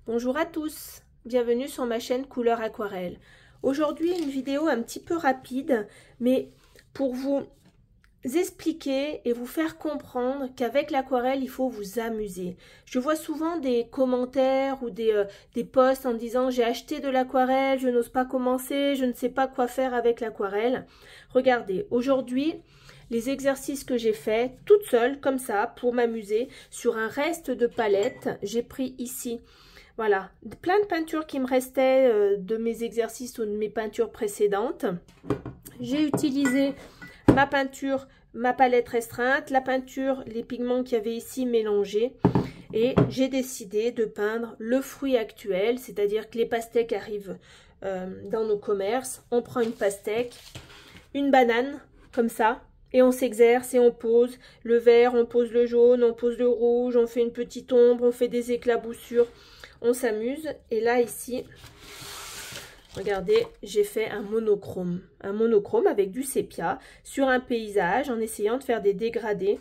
Bonjour à tous, bienvenue sur ma chaîne Couleur Aquarelle. Aujourd'hui une vidéo un petit peu rapide, mais pour vous expliquer et vous faire comprendre qu'avec l'aquarelle il faut vous amuser. Je vois souvent des commentaires ou des posts en disant j'ai acheté de l'aquarelle, je n'ose pas commencer, je ne sais pas quoi faire avec l'aquarelle. Regardez, aujourd'hui les exercices que j'ai faits toute seule comme ça pour m'amuser sur un reste de palette, j'ai pris ici voilà, plein de peintures qui me restaient de mes exercices ou de mes peintures précédentes. J'ai utilisé ma peinture, ma palette restreinte, la peinture, les pigments qu'il y avait ici mélangés. Et j'ai décidé de peindre le fruit actuel, c'est-à-dire que les pastèques arrivent dans nos commerces. On prend une pastèque, une banane, comme ça. Et on s'exerce et on pose le vert, on pose le jaune, on pose le rouge, on fait une petite ombre, on fait des éclaboussures. On s'amuse. Et là, ici, regardez, j'ai fait un monochrome. Un monochrome avec du sépia sur un paysage en essayant de faire des dégradés.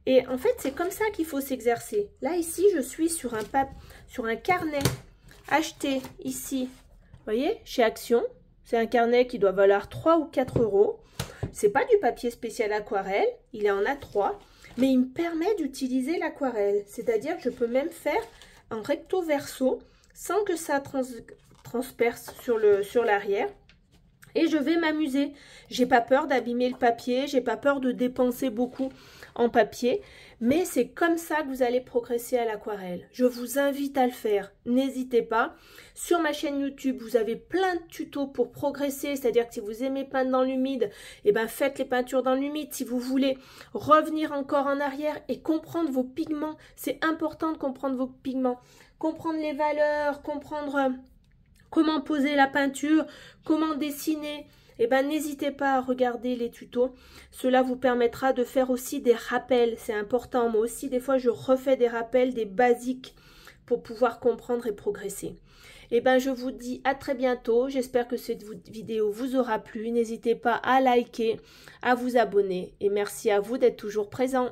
Et en fait, c'est comme ça qu'il faut s'exercer. Là, ici, je suis sur un carnet acheté ici, vous voyez, chez Action. C'est un carnet qui doit valoir 3 ou 4 euros. C'est pas du papier spécial aquarelle, il en a 3. Mais il me permet d'utiliser l'aquarelle. C'est-à-dire que je peux même faire en recto verso sans que ça transperce sur l'arrière et je vais m'amuser. J'ai pas peur d'abîmer le papier, j'ai pas peur de dépenser beaucoup en papier, mais c'est comme ça que vous allez progresser à l'aquarelle. Je vous invite à le faire, n'hésitez pas. Sur ma chaîne YouTube, vous avez plein de tutos pour progresser, c'est-à-dire que si vous aimez peindre dans l'humide, eh ben faites les peintures dans l'humide. Si vous voulez revenir encore en arrière et comprendre vos pigments, c'est important de comprendre vos pigments, comprendre les valeurs, comprendre comment poser la peinture, comment dessiner. Eh ben, n'hésitez pas à regarder les tutos. Cela vous permettra de faire aussi des rappels. C'est important. Moi aussi, des fois, je refais des rappels, des basiques pour pouvoir comprendre et progresser. Eh ben, je vous dis à très bientôt. J'espère que cette vidéo vous aura plu. N'hésitez pas à liker, à vous abonner. Et merci à vous d'être toujours présents.